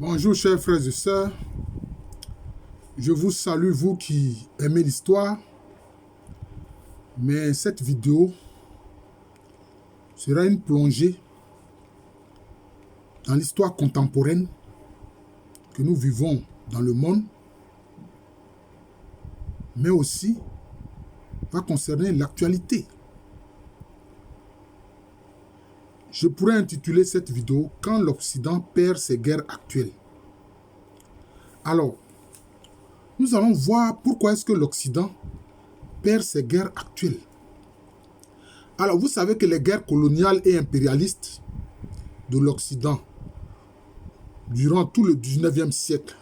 Bonjour chers frères et sœurs, je vous salue vous qui aimez l'histoire, mais cette vidéo sera une plongée dans l'histoire contemporaine que nous vivons dans le monde, mais aussi va concerner l'actualité. Je pourrais intituler cette vidéo « Quand l'Occident perd ses guerres actuelles ». Alors, nous allons voir pourquoi est-ce que l'Occident perd ses guerres actuelles. Alors, vous savez que les guerres coloniales et impérialistes de l'Occident durant tout le 19e siècle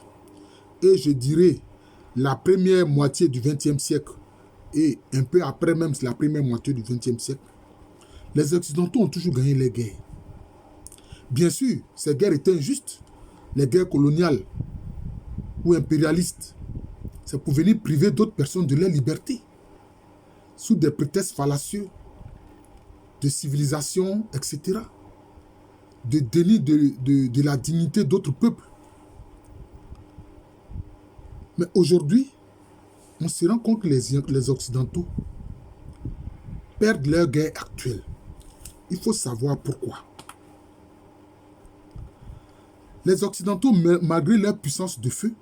et je dirais la première moitié du 20e siècle et un peu après même la première moitié du 20e siècle, les Occidentaux ont toujours gagné les guerres. Bien sûr, ces guerres étaient injustes. Les guerres coloniales ou impérialistes, c'est pour venir priver d'autres personnes de leur liberté, sous des prétextes fallacieux, de civilisation, etc., de déni de la dignité d'autres peuples. Mais aujourd'hui, on se rend compte que les Occidentaux perdent leur guerre actuelle. Il faut savoir pourquoi. Les Occidentaux, malgré leur puissance de feu,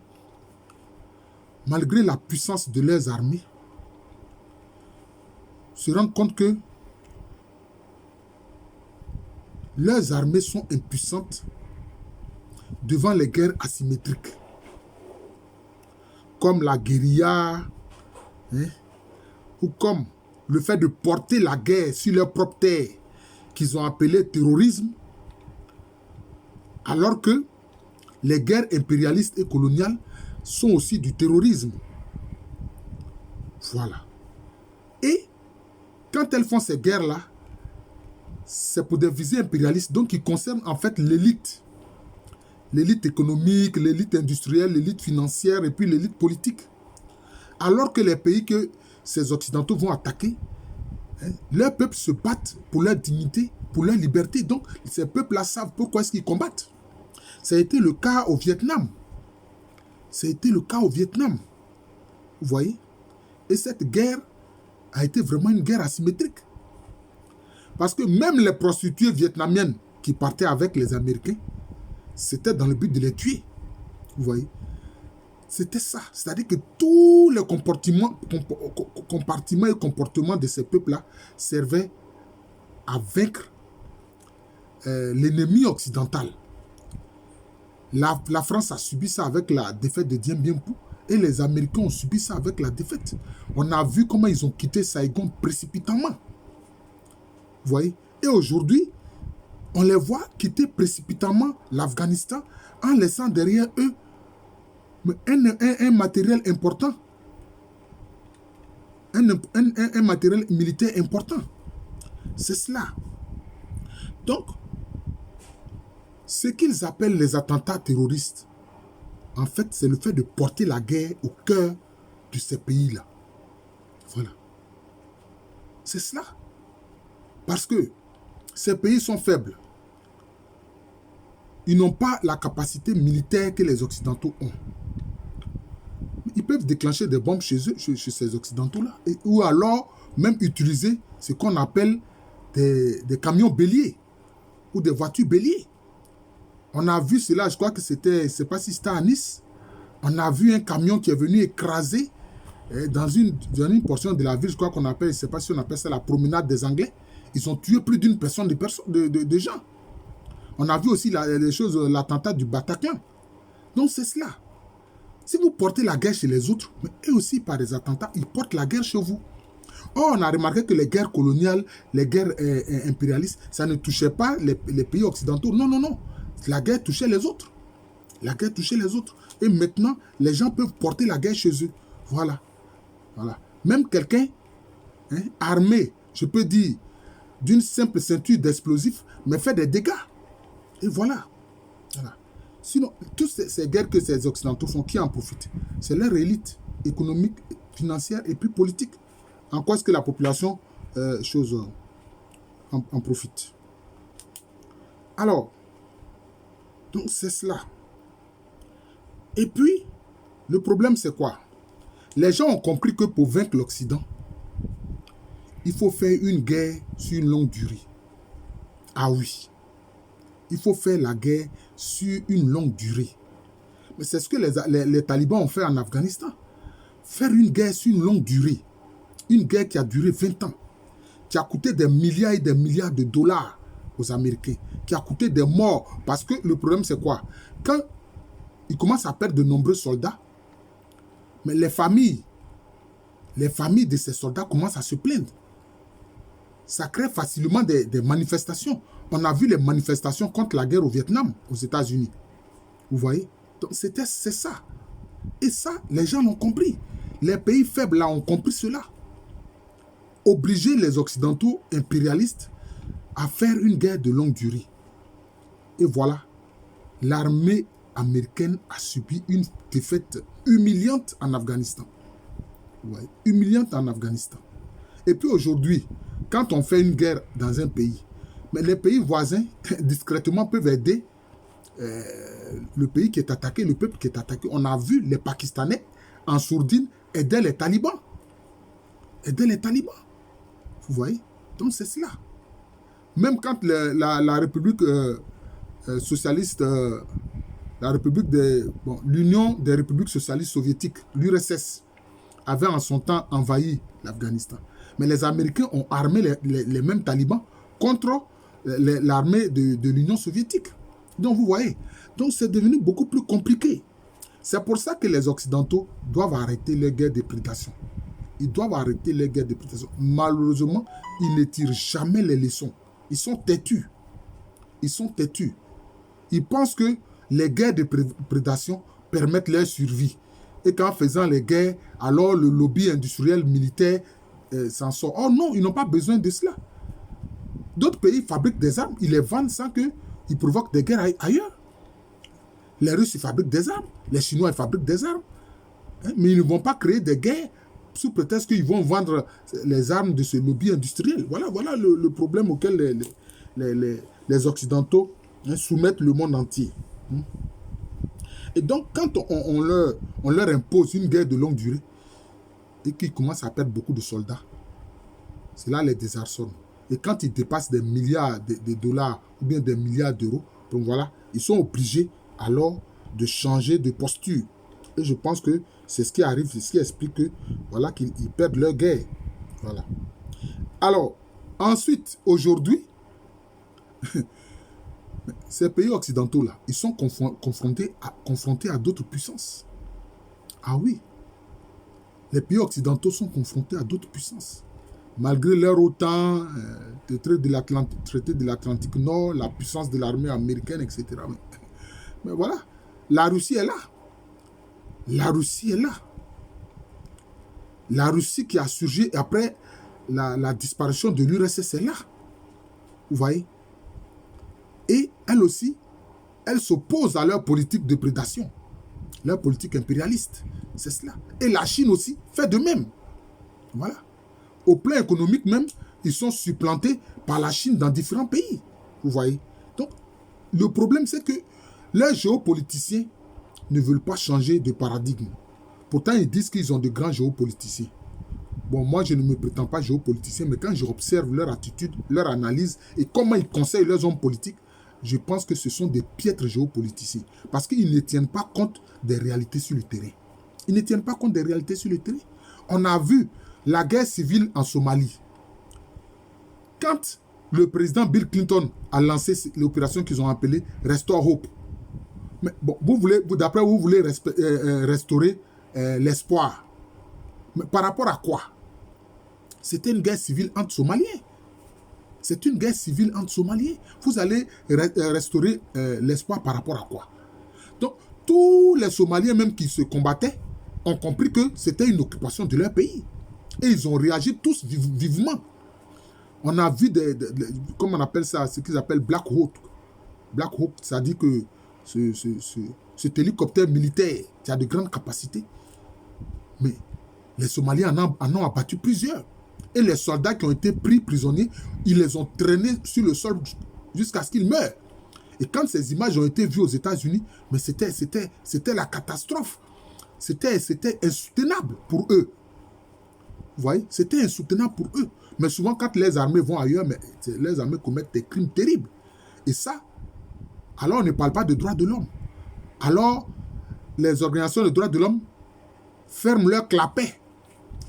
malgré la puissance de leurs armées, se rendent compte que leurs armées sont impuissantes devant les guerres asymétriques, comme la guérilla, ou comme le fait de porter la guerre sur leur propre terre, qu'ils ont appelé terrorisme, alors que les guerres impérialistes et coloniales sont aussi du terrorisme. Voilà. Et quand elles font ces guerres-là, c'est pour des visées impérialistes, donc qui concernent en fait l'élite. L'élite économique, l'élite industrielle, l'élite financière et puis l'élite politique. Alors que les pays que ces Occidentaux vont attaquer, leurs peuples se battent pour leur dignité, pour leur liberté. Donc, ces peuples-là savent pourquoi est-ce qu'ils combattent. Ça a été le cas au Vietnam. Ça a été le cas au Vietnam. Vous voyez? Et cette guerre a été vraiment une guerre asymétrique. Parce que même les prostituées vietnamiennes qui partaient avec les Américains, c'était dans le but de les tuer. Vous voyez? C'était ça. C'est-à-dire que tous les compartiments et comportements de ces peuples-là servaient à vaincre l'ennemi occidental. La France a subi ça avec la défaite de Dien Bien Phu et les Américains ont subi ça avec la défaite. On a vu comment ils ont quitté Saigon précipitamment. Vous voyez? Et aujourd'hui, on les voit quitter précipitamment l'Afghanistan en laissant derrière eux un matériel important. Un matériel militaire important. C'est cela. Donc, ce qu'ils appellent les attentats terroristes, en fait, c'est le fait de porter la guerre au cœur de ces pays-là. Voilà. C'est cela. Parce que ces pays sont faibles. Ils n'ont pas la capacité militaire que les Occidentaux ont. Ils peuvent déclencher des bombes chez eux, chez ces Occidentaux-là, ou alors même utiliser ce qu'on appelle des camions béliers ou des voitures béliers. On a vu cela, je crois que c'était, je ne sais pas si c'était à Nice, on a vu un camion qui est venu écraser dans une portion de la ville, je crois qu'on appelle, je ne sais pas si on appelle ça la promenade des Anglais. Ils ont tué plus d'une personne de gens. On a vu aussi l'attentat du Bataclan. Donc c'est cela. Si vous portez la guerre chez les autres, mais eux aussi par des attentats, ils portent la guerre chez vous. Or, on a remarqué que les guerres coloniales, les guerres impérialistes, ça ne touchait pas les pays occidentaux. Non, non, non. La guerre touchait les autres. La guerre touchait les autres. Et maintenant, les gens peuvent porter la guerre chez eux. Voilà. Voilà. Même quelqu'un armé, je peux dire, d'une simple ceinture d'explosifs, mais fait des dégâts. Et voilà. Voilà. Sinon, toutes ces guerres que ces Occidentaux font, qui en profitent? C'est leur élite économique, financière et puis politique. En quoi est-ce que la population en profite? Alors, donc c'est cela. Et puis, le problème, c'est quoi? Les gens ont compris que pour vaincre l'Occident, il faut faire une guerre sur une longue durée. Ah oui, il faut faire la guerre sur une longue durée. Mais c'est ce que les talibans ont fait en Afghanistan. Faire une guerre sur une longue durée. Une guerre qui a duré 20 ans. Qui a coûté des milliards et des milliards de dollars aux Américains. Qui a coûté des morts. Parce que le problème, c'est quoi? Quand ils commencent à perdre de nombreux soldats, mais les familles de ces soldats commencent à se plaindre. Ça crée facilement des manifestations. On a vu les manifestations contre la guerre au Vietnam, aux États-Unis. Vous voyez? Donc c'est ça. Et ça, les gens l'ont compris. Les pays faibles là ont compris cela. Obliger les Occidentaux impérialistes à faire une guerre de longue durée. Et voilà, l'armée américaine a subi une défaite humiliante en Afghanistan. Ouais, humiliante en Afghanistan. Et puis aujourd'hui, quand on fait une guerre dans un pays, mais les pays voisins, discrètement, peuvent aider le pays qui est attaqué, le peuple qui est attaqué. On a vu les Pakistanais en sourdine aider les talibans. Aider les talibans. Vous voyez? Donc c'est cela. Même quand la République socialiste, l'Union des républiques socialistes soviétiques, l'URSS, avait en son temps envahi l'Afghanistan. Mais les Américains ont armé les mêmes talibans contre l'armée de l'Union soviétique. Donc vous voyez, donc c'est devenu beaucoup plus compliqué. C'est pour ça que les Occidentaux doivent arrêter les guerres de prédation. Ils doivent arrêter les guerres de prédation. Malheureusement, ils ne tirent jamais les leçons. Ils sont têtus. Ils sont têtus. Ils pensent que les guerres de prédation permettent leur survie. Et qu'en faisant les guerres, alors le lobby industriel militaire s'en sort. Oh non, ils n'ont pas besoin de cela. D'autres pays fabriquent des armes, ils les vendent sans qu'ils provoquent des guerres ailleurs. Les Russes ils fabriquent des armes, les Chinois ils fabriquent des armes. Hein, mais ils ne vont pas créer des guerres sous prétexte qu'ils vont vendre les armes de ce lobby industriel. Voilà le problème auquel les Occidentaux soumettent le monde entier. Et donc, quand on leur impose une guerre de longue durée et qu'ils commencent à perdre beaucoup de soldats, c'est là les désarçonnent. Et quand ils dépassent des milliards de dollars ou bien des milliards d'euros, donc voilà, ils sont obligés alors de changer de posture. Et je pense que c'est ce qui arrive, c'est ce qui explique que, voilà, qu'ils perdent leur guerre. Voilà. Alors, ensuite, aujourd'hui, ces pays occidentaux-là, ils sont confrontés à d'autres puissances. Ah oui, les pays occidentaux sont confrontés à d'autres puissances. Malgré leur OTAN, le traité de l'Atlantique Nord, la puissance de l'armée américaine, etc. Mais voilà, la Russie est là. La Russie est là. La Russie qui a surgi après la disparition de l'URSS est là. Vous voyez? Et elle aussi, elle s'oppose à leur politique de prédation, leur politique impérialiste. C'est cela. Et la Chine aussi fait de même. Voilà. Au plan économique même, ils sont supplantés par la Chine dans différents pays. Vous voyez? Donc, le problème, c'est que les géopoliticiens ne veulent pas changer de paradigme. Pourtant, ils disent qu'ils ont de grands géopoliticiens. Bon, moi, je ne me prétends pas géopoliticien, mais quand j'observe leur attitude, leur analyse et comment ils conseillent leurs hommes politiques, je pense que ce sont des piètres géopoliticiens. Parce qu'ils ne tiennent pas compte des réalités sur le terrain. Ils ne tiennent pas compte des réalités sur le terrain. On a vu la guerre civile en Somalie. Quand le président Bill Clinton a lancé l'opération qu'ils ont appelée Restore Hope, mais bon, d'après vous voulez restaurer l'espoir. Mais par rapport à quoi? C'était une guerre civile entre Somaliens. C'est une guerre civile entre Somaliens. Vous allez restaurer l'espoir par rapport à quoi? Donc, tous les Somaliens même qui se combattaient ont compris que c'était une occupation de leur pays. Et ils ont réagi tous vivement. On a vu, comme on appelle ça, ce qu'ils appellent Black Hawk. Black Hawk, ça dit que cet hélicoptère militaire qui a de grandes capacités, mais les Somaliens en ont abattu plusieurs. Et les soldats qui ont été pris prisonniers, ils les ont traînés sur le sol jusqu'à ce qu'ils meurent. Et quand ces images ont été vues aux États-Unis, mais c'était la catastrophe. C'était insoutenable pour eux. Vous voyez? C'était insoutenable pour eux. Mais souvent, quand les armées vont ailleurs, mais les armées commettent des crimes terribles. Et ça, alors on ne parle pas de droits de l'homme. Alors, les organisations de droits de l'homme ferment leur clapet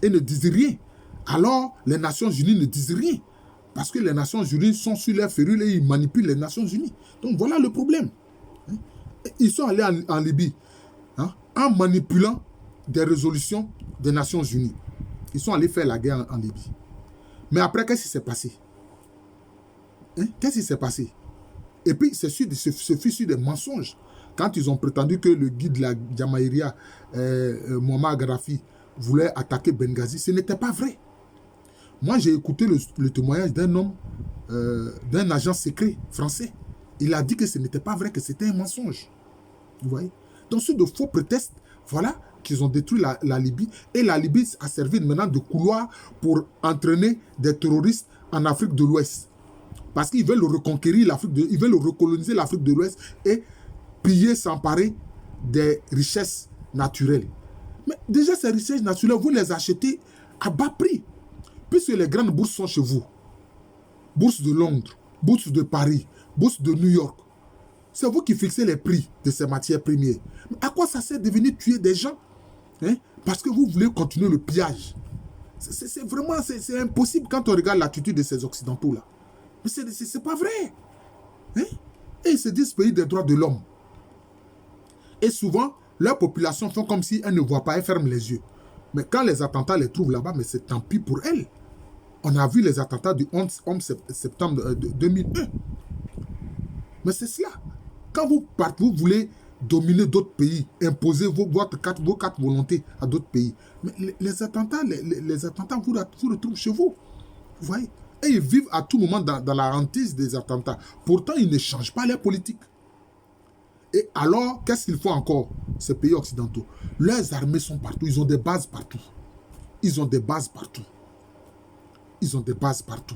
et ne disent rien. Alors, les Nations Unies ne disent rien. Parce que les Nations Unies sont sur leur férule et ils manipulent les Nations Unies. Donc, voilà le problème. Ils sont allés en Libye en manipulant des résolutions des Nations Unies. Ils sont allés faire la guerre en Libye. Mais après, qu'est-ce qui s'est passé? Qu'est-ce qui s'est passé? Et puis, ce fut sur des mensonges. Quand ils ont prétendu que le guide de la Jamaïria, Muammar Gaddafi, voulait attaquer Benghazi, ce n'était pas vrai. Moi, j'ai écouté le témoignage d'un homme, d'un agent secret français. Il a dit que ce n'était pas vrai, que c'était un mensonge. Vous voyez? Donc, sur de faux prétextes, voilà, qu'ils ont détruit la Libye. Et la Libye a servi maintenant de couloir pour entraîner des terroristes en Afrique de l'Ouest. Parce qu'ils veulent reconquérir ils veulent recoloniser l'Afrique de l'Ouest et piller, s'emparer des richesses naturelles. Mais déjà, ces richesses naturelles, vous les achetez à bas prix. Puisque les grandes bourses sont chez vous. Bourse de Londres, bourse de Paris, bourse de New York. C'est vous qui fixez les prix de ces matières premières. Mais à quoi ça sert de venir tuer des gens? Parce que vous voulez continuer le pillage. C'est vraiment impossible quand on regarde l'attitude de ces Occidentaux-là. Mais c'est pas vrai. Et ils se disent pays des droits de l'homme. Et souvent, leur population font comme si elles ne voient pas, elles ferment les yeux. Mais quand les attentats les trouvent là-bas, mais c'est tant pis pour elles. On a vu les attentats du 11 septembre 2001. Mais c'est cela. Quand vous voulez dominer d'autres pays, imposer vos quatre volontés à d'autres pays. Mais les attentats, vous retrouvent chez vous. Vous voyez? Et ils vivent à tout moment dans la hantise des attentats. Pourtant, ils ne changent pas leur politique. Et alors, qu'est-ce qu'il faut encore, ces pays occidentaux? Leurs armées sont partout. Ils ont des bases partout. Ils ont des bases partout. Ils ont des bases partout.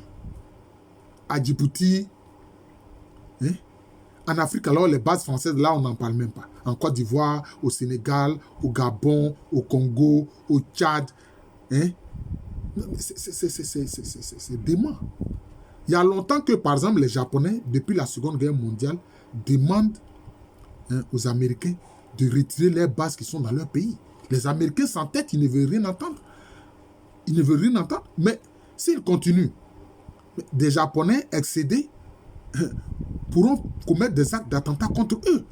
À Djibouti, en Afrique, alors les bases françaises, là, on n'en parle même pas. En Côte d'Ivoire, au Sénégal, au Gabon, au Congo, au Tchad. C'est dément. Il y a longtemps que, par exemple, les Japonais, depuis la Seconde Guerre mondiale, demandent aux Américains de retirer les bases qui sont dans leur pays. Les Américains s'entêtent, ils ne veulent rien entendre. Ils ne veulent rien entendre. Mais s'ils continuent, des Japonais excédés pourront commettre des actes d'attentat contre eux.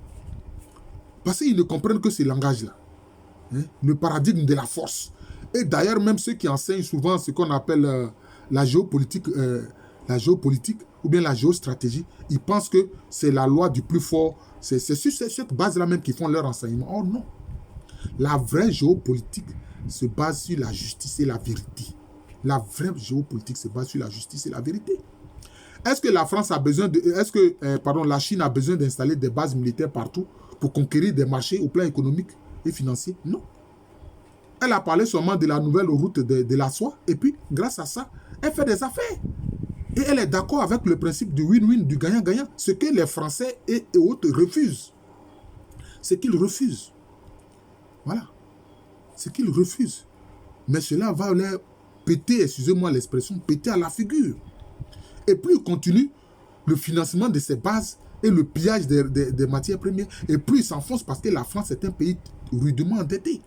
Parce qu'ils ne comprennent que ce langage-là. Le paradigme de la force. Et d'ailleurs, même ceux qui enseignent souvent ce qu'on appelle la géopolitique ou bien la géostratégie, ils pensent que c'est la loi du plus fort. C'est sur cette base-là même qu'ils font leur enseignement. Oh non. La vraie géopolitique se base sur la justice et la vérité. La vraie géopolitique se base sur la justice et la vérité. Est-ce que la France a besoin de... la Chine a besoin d'installer des bases militaires partout pour conquérir des marchés au plan économique et financier? Non. Elle a parlé seulement de la nouvelle route de la soie et puis, grâce à ça, elle fait des affaires. Et elle est d'accord avec le principe du win-win, du gagnant-gagnant. Ce que les Français et autres refusent. C'est qu'ils refusent. Voilà. C'est qu'ils refusent. Mais cela va leur péter, excusez-moi l'expression, péter à la figure. Et plus ils continuent le financement de ces bases et le pillage des matières premières, et plus ils s'enfoncent parce que la France est un pays rudement endetté.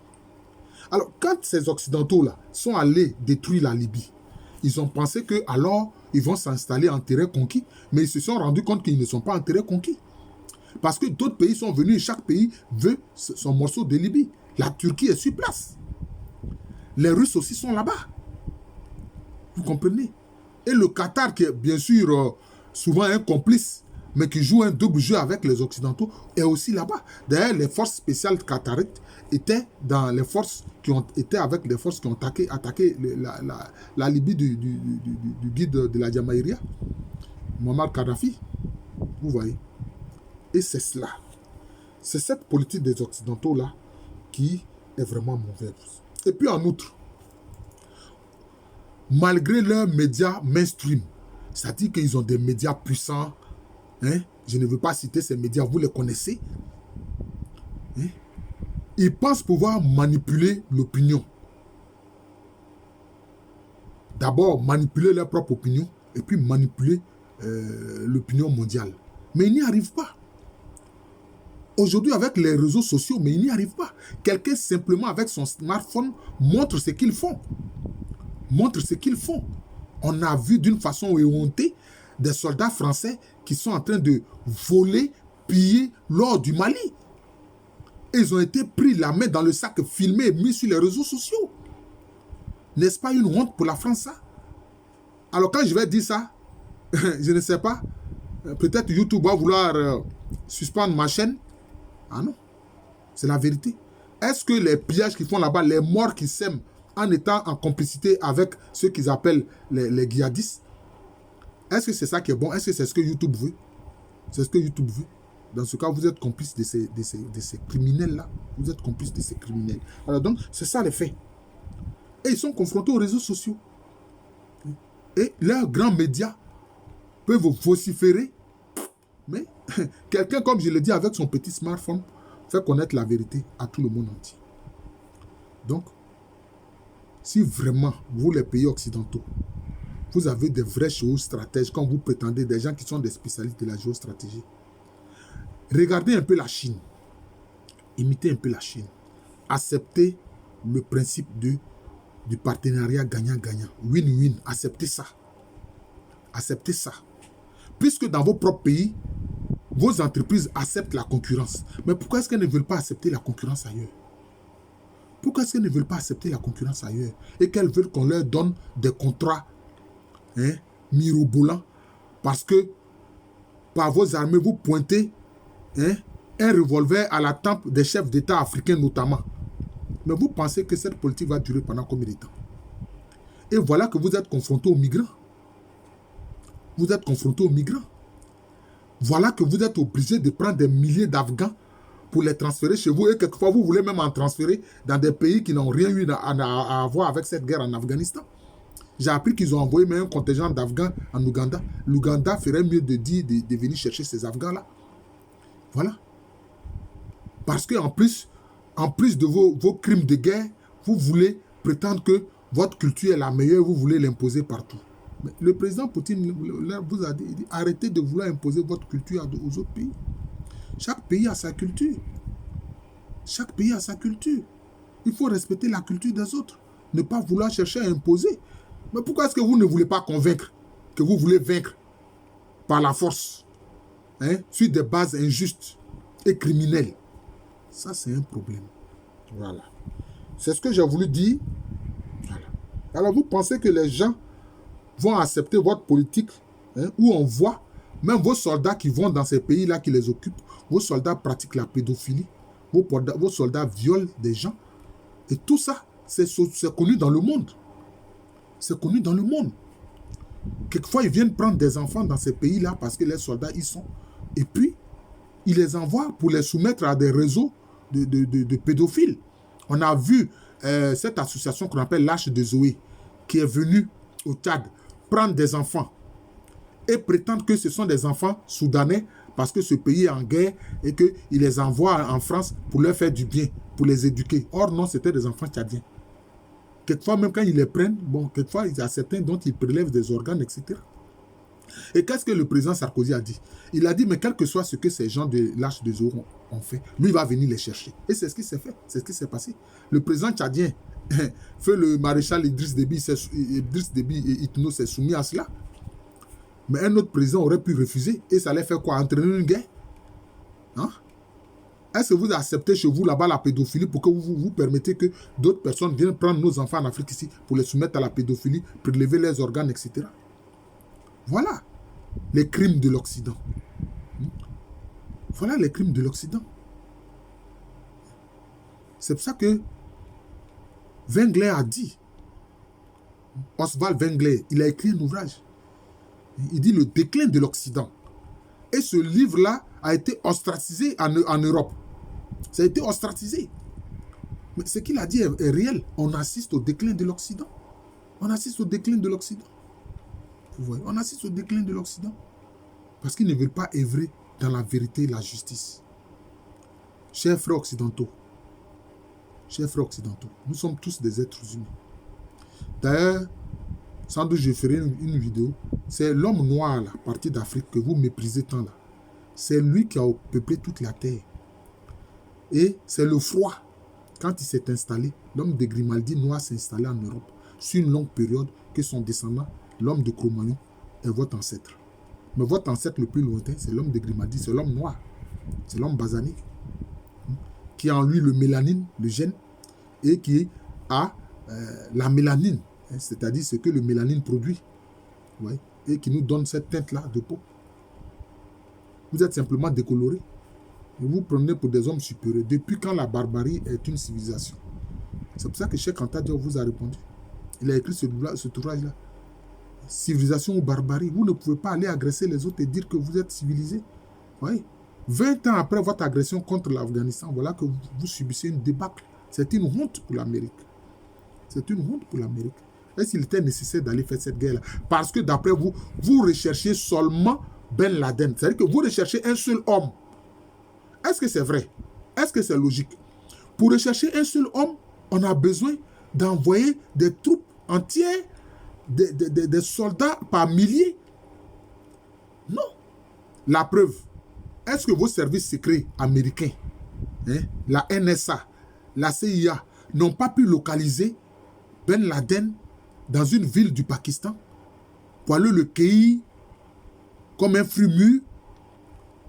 Alors, quand ces Occidentaux-là sont allés détruire la Libye, ils ont pensé que alors ils vont s'installer en terrain conquis, mais ils se sont rendus compte qu'ils ne sont pas en terrain conquis. Parce que d'autres pays sont venus et chaque pays veut son morceau de Libye. La Turquie est sur place. Les Russes aussi sont là-bas. Vous comprenez? Et le Qatar, qui est bien sûr souvent un complice, mais qui joue un double jeu avec les Occidentaux, est aussi là-bas. D'ailleurs, les forces spéciales qatarites étaient dans les forces qui ont été avec les forces qui ont attaqué la Libye du guide de la Jamaïria, Muammar Kadhafi. Vous voyez? Et c'est cela. C'est cette politique des Occidentaux-là qui est vraiment mauvaise. Et puis en outre, malgré leurs médias mainstream, c'est-à-dire qu'ils ont des médias puissants, Je ne veux pas citer ces médias, vous les connaissez. Hein? Ils pensent pouvoir manipuler l'opinion. D'abord, manipuler leur propre opinion et puis manipuler l'opinion mondiale. Mais ils n'y arrivent pas. Aujourd'hui, avec les réseaux sociaux, mais ils n'y arrivent pas. Quelqu'un simplement avec son smartphone montre ce qu'ils font. Montre ce qu'ils font. On a vu d'une façon éhontée des soldats français qui sont en train de voler, piller l'or du Mali. Et ils ont été pris la main dans le sac, filmés et mis sur les réseaux sociaux. N'est-ce pas une honte pour la France, ça? Alors quand je vais dire ça, je ne sais pas, peut-être YouTube va vouloir suspendre ma chaîne. Ah non, c'est la vérité. Est-ce que les pillages qu'ils font là-bas, les morts qui sèment en étant en complicité avec ceux qu'ils appellent les djihadistes, est-ce que c'est ça qui est bon? Est-ce que c'est ce que YouTube veut? C'est ce que YouTube veut. Dans ce cas, vous êtes complice de ces criminels-là. Vous êtes complice de ces criminels. Alors donc, c'est ça les faits. Et ils sont confrontés aux réseaux sociaux. Et leurs grands médias peuvent vociférer. Mais quelqu'un, comme je l'ai dit, avec son petit smartphone, fait connaître la vérité à tout le monde entier. Donc, si vraiment, vous les pays occidentaux, vous avez des vrais géostratèges, comme vous prétendez, des gens qui sont des spécialistes de la géostratégie, regardez un peu la Chine. Imitez un peu la Chine. Acceptez le principe du partenariat gagnant-gagnant. Win-win. Acceptez ça. Acceptez ça. Puisque dans vos propres pays, vos entreprises acceptent la concurrence. Mais pourquoi est-ce qu'elles ne veulent pas accepter la concurrence ailleurs? Pourquoi est-ce qu'elles ne veulent pas accepter la concurrence ailleurs? Et qu'elles veulent qu'on leur donne des contrats mirobolants parce que par vos armées, vous pointez un revolver à la tempe des chefs d'État africains notamment. Mais vous pensez que cette politique va durer pendant combien de temps? Et voilà que vous êtes confrontés aux migrants. Vous êtes confrontés aux migrants. Voilà que vous êtes obligé de prendre des milliers d'Afghans pour les transférer chez vous. Et quelquefois, vous voulez même en transférer dans des pays qui n'ont rien eu à avoir avec cette guerre en Afghanistan. J'ai appris qu'ils ont envoyé même un contingent d'Afghans en Ouganda. L'Ouganda ferait mieux de venir chercher ces Afghans-là. Voilà. Parce qu'en plus de vos crimes de guerre, vous voulez prétendre que votre culture est la meilleure, vous voulez l'imposer partout. Mais le président Poutine vous a dit, arrêtez de vouloir imposer votre culture aux autres pays. Chaque pays a sa culture. Chaque pays a sa culture. Il faut respecter la culture des autres. Ne pas vouloir chercher à imposer. Mais pourquoi est-ce que vous ne voulez pas convaincre que vous voulez vaincre par la force, sur des bases injustes et criminelles? Ça, c'est un problème. Voilà. C'est ce que j'ai voulu dire. Voilà. Alors, vous pensez que les gens vont accepter votre politique où on voit même vos soldats qui vont dans ces pays-là, qui les occupent, vos soldats pratiquent la pédophilie, vos soldats violent des gens. Et tout ça, c'est connu dans le monde. C'est connu dans le monde. Quelquefois, ils viennent prendre des enfants dans ces pays-là parce que les soldats y sont. Et puis, ils les envoient pour les soumettre à des réseaux de pédophiles. On a vu cette association qu'on appelle l'Arche de Zoé, qui est venue au Tchad prendre des enfants et prétendre que ce sont des enfants soudanais parce que ce pays est en guerre et qu'ils les envoient en France pour leur faire du bien, pour les éduquer. Or non, c'était des enfants tchadiens. Quelquefois, même quand ils les prennent, quelquefois, il y a certains dont ils prélèvent des organes, etc. Et qu'est-ce que le président Sarkozy a dit? Il a dit, mais quel que soit ce que ces gens de l'Arche de Zoé ont fait, lui, il va venir les chercher. Et c'est ce qui s'est fait, c'est ce qui s'est passé. Le président tchadien, fait le maréchal Idriss Déby et Itno s'est soumis à cela. Mais un autre président aurait pu refuser. Et ça allait faire quoi? Entraîner une guerre? Est-ce que vous acceptez chez vous là-bas la pédophilie pour que vous permettez que d'autres personnes viennent prendre nos enfants en Afrique ici pour les soumettre à la pédophilie, prélever leurs organes, etc. Voilà les crimes de l'Occident. Voilà les crimes de l'Occident. C'est pour ça que Wengler a dit, Oswald Wengler, il a écrit un ouvrage. Il dit le déclin de l'Occident. Et ce livre-là a été ostracisé en Europe. Ça a été ostracisé. Mais ce qu'il a dit est réel. On assiste au déclin de l'Occident. On assiste au déclin de l'Occident. Vous voyez, on assiste au déclin de l'Occident. Parce qu'ils ne veulent pas œuvrer dans la vérité et la justice. Chers frères occidentaux, nous sommes tous des êtres humains. D'ailleurs, sans doute je ferai une vidéo. C'est l'homme noir, là, parti d'Afrique, que vous méprisez tant là. C'est lui qui a peuplé toute la terre. Et c'est le froid. Quand il s'est installé, l'homme de Grimaldi noir s'est installé en Europe. Sur une longue période que son descendant, l'homme de Cro-Magnon, est votre ancêtre. Mais votre ancêtre le plus lointain, c'est l'homme de Grimaldi, c'est l'homme noir. C'est l'homme basané. Qui a en lui le mélanine, le gène, et qui a la mélanine, c'est-à-dire ce que le mélanine produit, ouais, et qui nous donne cette teinte-là de peau. Vous êtes simplement décolorés. Vous vous prenez pour des hommes supérieurs. Depuis quand la barbarie est une civilisation? C'est pour ça que Cheikh Anta Diop vous a répondu. Il a écrit cet ouvrage-là. Civilisation ou barbarie. Vous ne pouvez pas aller agresser les autres et dire que vous êtes civilisés. Oui. 20 ans après votre agression contre l'Afghanistan, voilà que vous subissez une débâcle. C'est une honte pour l'Amérique. C'est une honte pour l'Amérique. Est-ce qu'il était nécessaire d'aller faire cette guerre-là? Parce que d'après vous, vous recherchez seulement Ben Laden. C'est-à-dire que vous recherchez un seul homme. Est-ce que c'est vrai? Est-ce que c'est logique? Pour rechercher un seul homme, on a besoin d'envoyer des troupes entières, des soldats par milliers. Non. La preuve, est-ce que vos services secrets américains, la NSA, la CIA, n'ont pas pu localiser Ben Laden dans une ville du Pakistan pour aller le cueillir comme un fruit mûr,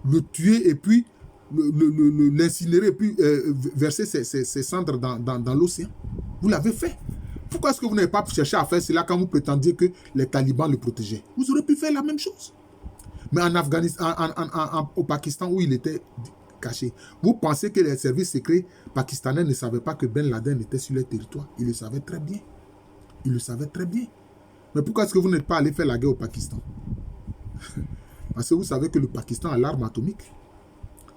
le tuer et puis l'incinérer et puis verser ses cendres dans l'océan? Vous l'avez fait. Pourquoi est-ce que vous n'avez pas cherché à faire cela quand vous prétendiez que les talibans le protégeaient? Vous aurez pu faire la même chose. Mais en Afghanistan, au Pakistan où il était caché, vous pensez que les services secrets pakistanais ne savaient pas que Ben Laden était sur leur territoire? Ils le savaient très bien. Ils le savaient très bien. Mais pourquoi est-ce que vous n'êtes pas allé faire la guerre au Pakistan? Parce que vous savez que le Pakistan a l'arme atomique.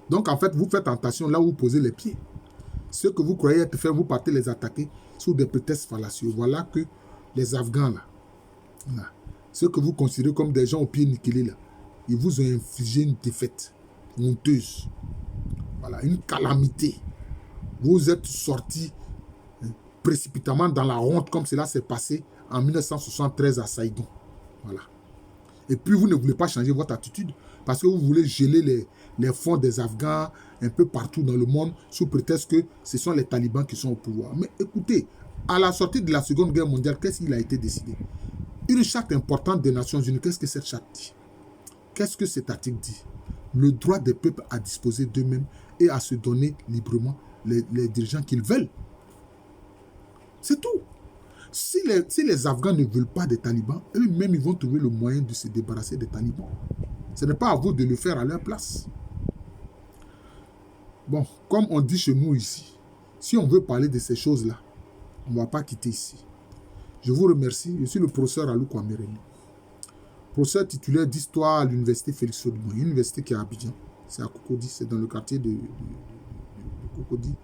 Donc en fait, vous faites attention là où vous posez les pieds. Ce que vous croyez être fait, vous partez les attaquer sous des prétextes fallacieux. Voilà que les Afghans, là, ceux que vous considérez comme des gens aux pieds nickelés, là, ils vous ont infligé une défaite honteuse. Voilà, une calamité. Vous êtes sortis précipitamment dans la honte comme cela s'est passé en 1973 à Saïgon. Voilà. Et puis vous ne voulez pas changer votre attitude parce que vous voulez geler les fonds des Afghans un peu partout dans le monde sous prétexte que ce sont les talibans qui sont au pouvoir. Mais écoutez, à la sortie de la Seconde Guerre mondiale, qu'est-ce qu'il a été décidé? Une charte importante des Nations Unies, qu'est-ce que cette charte dit? Qu'est-ce que cet article dit? Le droit des peuples à disposer d'eux-mêmes et à se donner librement les dirigeants qu'ils veulent. C'est tout. Si les Afghans ne veulent pas des talibans, eux-mêmes ils vont trouver le moyen de se débarrasser des talibans. Ce n'est pas à vous de le faire à leur place. Bon, comme on dit chez nous ici, si on veut parler de ces choses-là, on ne va pas quitter ici. Je vous remercie. Je suis le professeur Alou Kwamereni, professeur titulaire d'histoire à l'université Félix Houphouët-Boigny, une université qui est à Abidjan. C'est à Cocody, c'est dans le quartier de Cocody,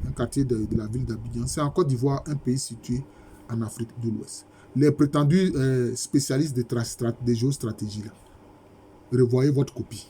un quartier de la ville d'Abidjan. C'est en Côte d'Ivoire, un pays situé en Afrique de l'Ouest. Les prétendus spécialistes de géostratégie, là, revoyez votre copie.